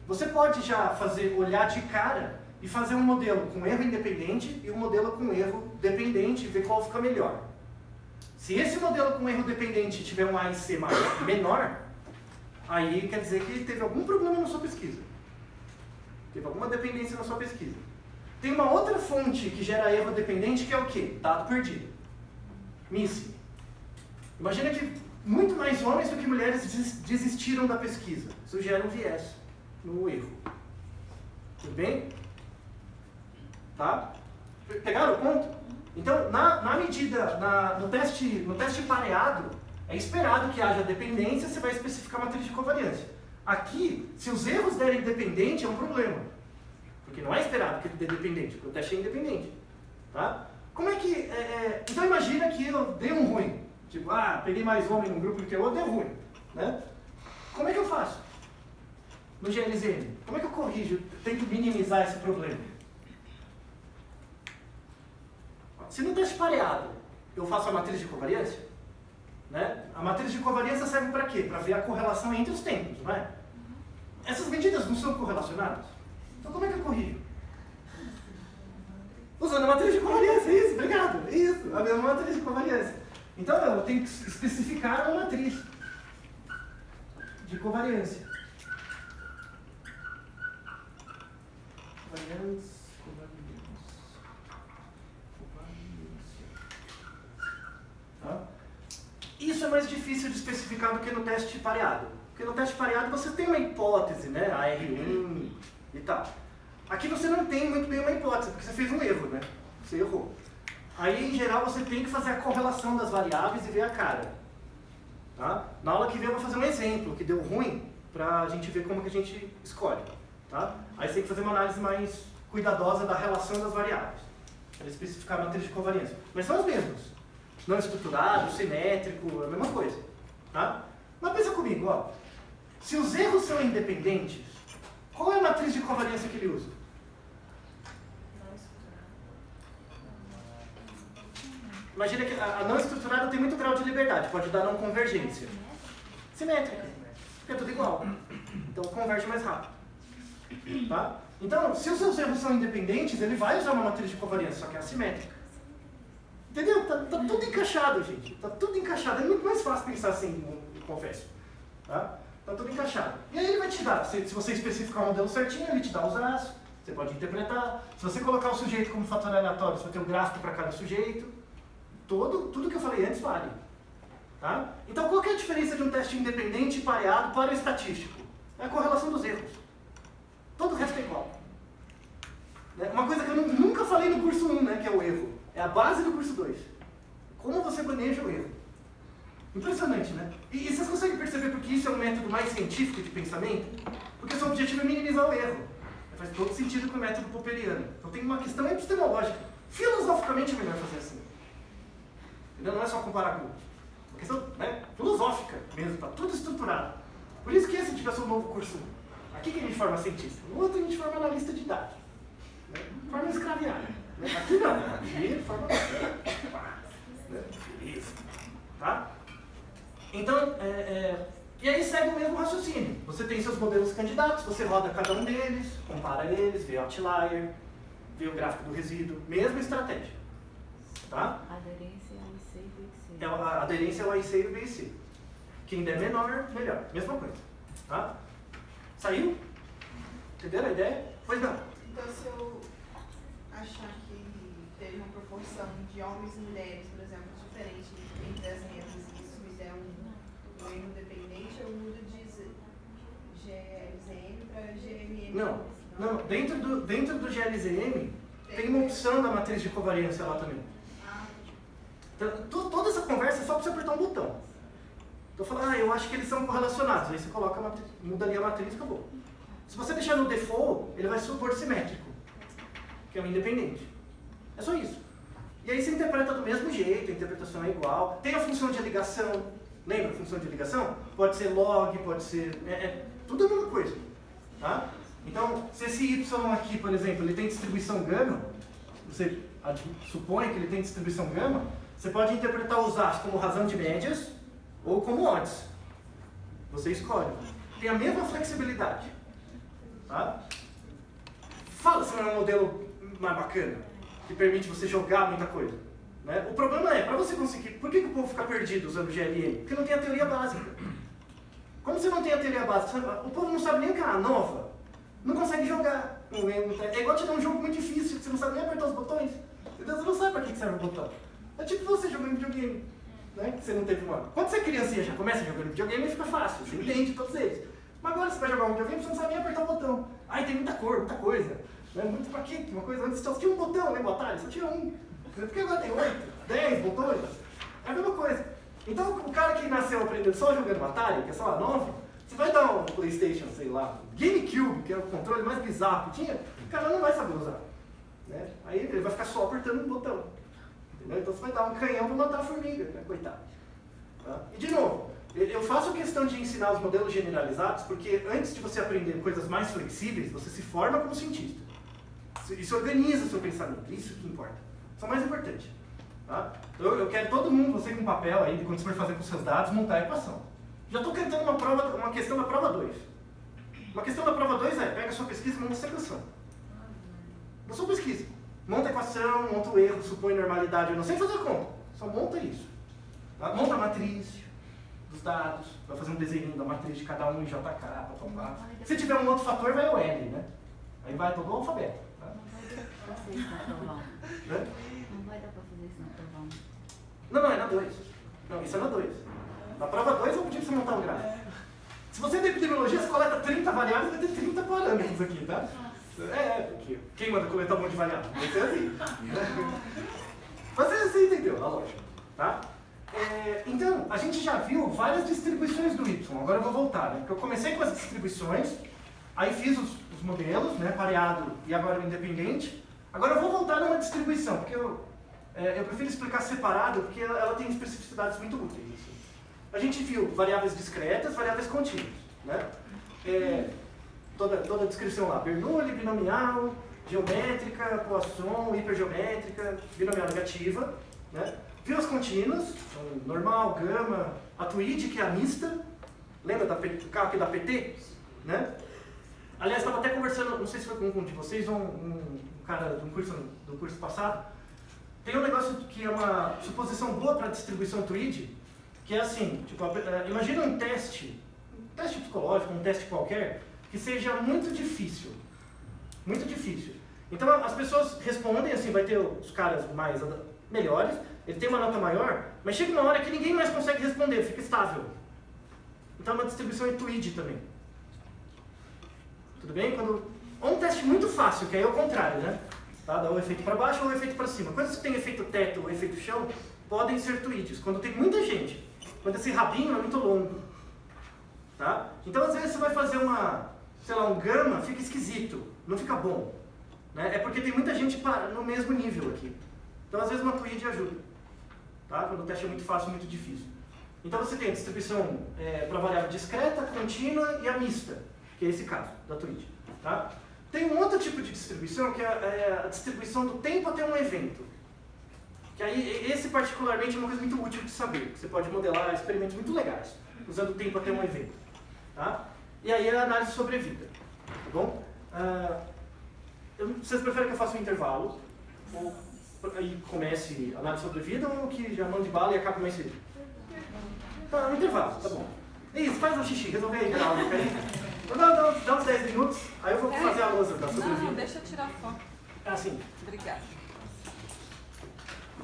Você pode já olhar de cara e fazer um modelo com erro independente e um modelo com erro dependente e ver qual fica melhor. Se esse modelo com erro dependente tiver um AIC menor, aí quer dizer que teve algum problema na sua pesquisa. Teve alguma dependência na sua pesquisa. Tem uma outra fonte que gera erro dependente que é o quê? Dado perdido. Missing. Imagina que muito mais homens do que mulheres desistiram da pesquisa. Isso gera um viés no erro. Tudo bem? Tá? Pegaram o ponto? Então, na medida, no teste pareado, é esperado que haja dependência, você vai especificar a matriz de covariância. Aqui, se os erros derem dependente, é um problema. Porque não é esperado que ele dê dependente, porque o teste é independente. Tá? Como é que... Então imagina que eu dei um ruim. Tipo, peguei mais homem num grupo do que o outro, deu ruim. Né? Como é que eu faço? No GLZM. Como é que eu corrijo? Tento minimizar esse problema. Se no teste pareado eu faço a matriz de covariância, né? A matriz de covariância serve para quê? Para ver a correlação entre os tempos, não é? Essas medidas não são correlacionadas? Então como é que eu corrijo? Usando a matriz de covariância, isso, obrigado, isso, a mesma matriz de covariância. Então eu tenho que especificar uma matriz de covariância. Tá? Isso é mais difícil de especificar do que no teste pareado. Porque no teste pareado você tem uma hipótese, né? A R1 e tal. Aqui você não tem muito bem uma hipótese, porque você fez um erro, né? Você errou. Aí, em geral, você tem que fazer a correlação das variáveis e ver a cara. Tá? Na aula que vem eu vou fazer um exemplo que deu ruim, para a gente ver como que a gente escolhe. Tá? Aí você tem que fazer uma análise mais cuidadosa da relação das variáveis, para especificar a matriz de covariância. Mas são os mesmos. Não estruturado, simétrico, a mesma coisa. Tá? Mas pensa comigo, ó. Se os erros são independentes, qual é a matriz de covariância que ele usa? Imagina que a não estruturada tem muito grau de liberdade, pode dar não convergência. Simétrica, porque é tudo igual. Então converge mais rápido. Tá? Então, se os seus erros são independentes, ele vai usar uma matriz de covariância, só que é assimétrica. Entendeu? Tá tudo encaixado, gente. Tá tudo encaixado. É muito mais fácil pensar assim, eu confesso. Tá? Tá tudo encaixado. E aí ele vai te dar, se você especificar o modelo certinho, ele te dá os traços, você pode interpretar. Se você colocar o sujeito como fator aleatório, você vai ter um gráfico para cada sujeito. Tudo que eu falei antes vale. Tá? Então, qual que é a diferença de um teste independente pareado para o estatístico? É a correlação dos erros. Todo o resto é igual. Uma coisa que eu nunca falei no curso 1, né, que é o erro. É a base do curso 2. Como você maneja o erro. Impressionante, né? E vocês conseguem perceber porque isso é um método mais científico de pensamento? Porque o seu objetivo é minimizar o erro. Faz todo sentido com o método popperiano. Então tem uma questão epistemológica. Filosoficamente é melhor fazer assim. Entendeu? Não é só comparar com uma questão, né, filosófica mesmo, está tudo estruturado. Por isso que esse devia ser o novo curso 1. Aqui que a gente forma cientista. No outro a gente forma analista de dados. Né? Forma escraviária. Aqui não. Aqui forma... Isso. Tá? Então, e aí segue o mesmo raciocínio. Você tem seus modelos candidatos, você roda cada um deles, compara eles, vê o outlier, vê o gráfico do resíduo. Mesma estratégia. Tá? Aderência ao IC e BIC. A aderência ao AIC e o BIC. Quem der menor, melhor. Mesma coisa. Tá? Saiu? Entenderam a ideia? Pois não. Então, se eu achar que teve uma proporção de homens e mulheres, por exemplo, diferente entre as rendas, e isso me der um erro dependente, eu mudo de GLZM para GMM? Não. Dentro do GLZM tem uma opção da matriz de covariância lá também. Então, toda essa conversa é só para você apertar um botão. Então falando, eu acho que eles são correlacionados. Aí você coloca a matriz, muda ali a matriz e acabou. Se você deixar no default, ele vai supor simétrico, que é um independente. É só isso. E aí você interpreta do mesmo jeito, a interpretação é igual. Tem a função de ligação. Lembra a função de ligação? Pode ser log, pode ser... tudo a mesma coisa. Tá? Então, se esse y aqui, por exemplo, ele tem distribuição gama, você supõe que ele tem distribuição gama, você pode interpretar os A's como razão de médias ou como odds. Você escolhe. Tem a mesma flexibilidade. Tá? Fala se não é um modelo mais bacana, que permite você jogar muita coisa. Né? O problema é, para você conseguir... Por que o povo fica perdido usando GLM? Porque não tem a teoria básica. Como você não tem a teoria básica, o povo não sabe nem que é a nova, não consegue jogar. É igual te dar um jogo muito difícil, que você não sabe nem apertar os botões. Você não sabe para que serve o botão. É tipo você jogando videogame, né? Que você não teve uma... Quando você é criancinha, já começa jogando videogame, fica fácil, você entende todos eles. Mas agora você vai jogar um videogame, você não sabe nem apertar o botão. Aí tem muita cor, muita coisa. Né? Muito pra quê? Uma coisa antes só tinha um botão, né, Atalho? Só tinha um. Porque agora tem 8, 10 botões. É a mesma coisa. Então o cara que nasceu aprendendo só jogando Atari, que é só a 9, você vai dar um PlayStation, sei lá, GameCube, que é o controle mais bizarro que tinha, o cara não vai saber usar. Né? Aí ele vai ficar só apertando um botão. Entendeu? Então você vai dar um canhão para matar a formiga, né? Coitado. Tá? E de novo, eu faço questão de ensinar os modelos generalizados, porque antes de você aprender coisas mais flexíveis, você se forma como cientista. Isso organiza o seu pensamento, isso que importa. Isso é o mais importante. Tá? Eu quero todo mundo, você com papel aí, quando você for fazer com seus dados, montar a equação. Já estou cantando uma questão da prova 2. Uma questão da prova 2 é, pega a sua pesquisa e monta essa equação. Da sua pesquisa. Monta a equação, monta o erro, supõe normalidade, eu não sei fazer conta. Só monta isso. Tá? Monta a matriz dos dados, vai fazer um desenho da matriz de cada um em JK, papapá. Se tiver um outro fator, vai o L, né? Aí vai todo o alfabeto. Tá? Não vai dar pra fazer isso na prova 1. Né? Não vai dar pra fazer isso na prova 1. Não, é na 2. Não, isso é na 2. Na prova 2 eu pedi pra você montar um gráfico. Se você tem epidemiologia, você coleta 30 variáveis, vai ter 30 parâmetros aqui, tá? Porque quem manda coletar um monte de variáveis? Vai ser assim. Mas você entendeu a lógica, tá? Então, a gente já viu várias distribuições do Y. Agora eu vou voltar, né? Porque eu comecei com as distribuições, aí fiz os modelos, né? Pareado e agora o independente. Agora eu vou voltar numa distribuição, porque eu prefiro explicar separado, porque ela tem especificidades muito úteis. Assim. A gente viu variáveis discretas, variáveis contínuas, né? Toda a descrição lá, Bernoulli, binomial, geométrica, Poisson, hipergeométrica, binomial negativa, né? Viu as contínuas, normal, gama, a Tweed, que é a mista, lembra do carro aqui da PT? Né? Aliás, estava até conversando, não sei se foi com um de vocês ou um cara do curso passado, tem um negócio que é uma suposição boa para a distribuição Tweed, que é assim, tipo, imagina um teste psicológico, um teste qualquer, que seja muito difícil. Muito difícil. Então as pessoas respondem, assim, vai ter os caras mais melhores, ele tem uma nota maior, mas chega uma hora que ninguém mais consegue responder, fica estável. Então é uma distribuição em Tweed também. Tudo bem? Ou um teste muito fácil, que aí é o contrário, né? Tá? Dá o efeito para baixo ou o efeito para cima. Coisas que tem efeito teto ou efeito chão podem ser Tweeds, quando tem muita gente. Quando esse rabinho é muito longo. Tá? Então às vezes você vai fazer um gama, fica esquisito, não fica bom. Né? É porque tem muita gente no mesmo nível aqui. Então às vezes uma Tweed ajuda. Tá? Quando o teste é muito fácil, muito difícil. Então você tem a distribuição para variável discreta, contínua e a mista, que é esse caso da Tweed. Tá? Tem um outro tipo de distribuição, que é a distribuição do tempo até um evento. Que aí, esse particularmente é uma coisa muito útil de saber. Você pode modelar experimentos muito legais, usando o tempo até um evento. Tá? E aí a análise sobrevida. Tá bom? Vocês preferem que eu faça um intervalo? Ou aí comece a análise sobrevida ou que já mande bala e acabe mais cedo? Tá, um intervalo, tá bom. Isso, faz um xixi, resolve aí, geral. Dá uns 10 minutos, aí eu vou fazer a lousa da sobrevida. Não, deixa eu tirar foto. Ah, sim. Obrigada.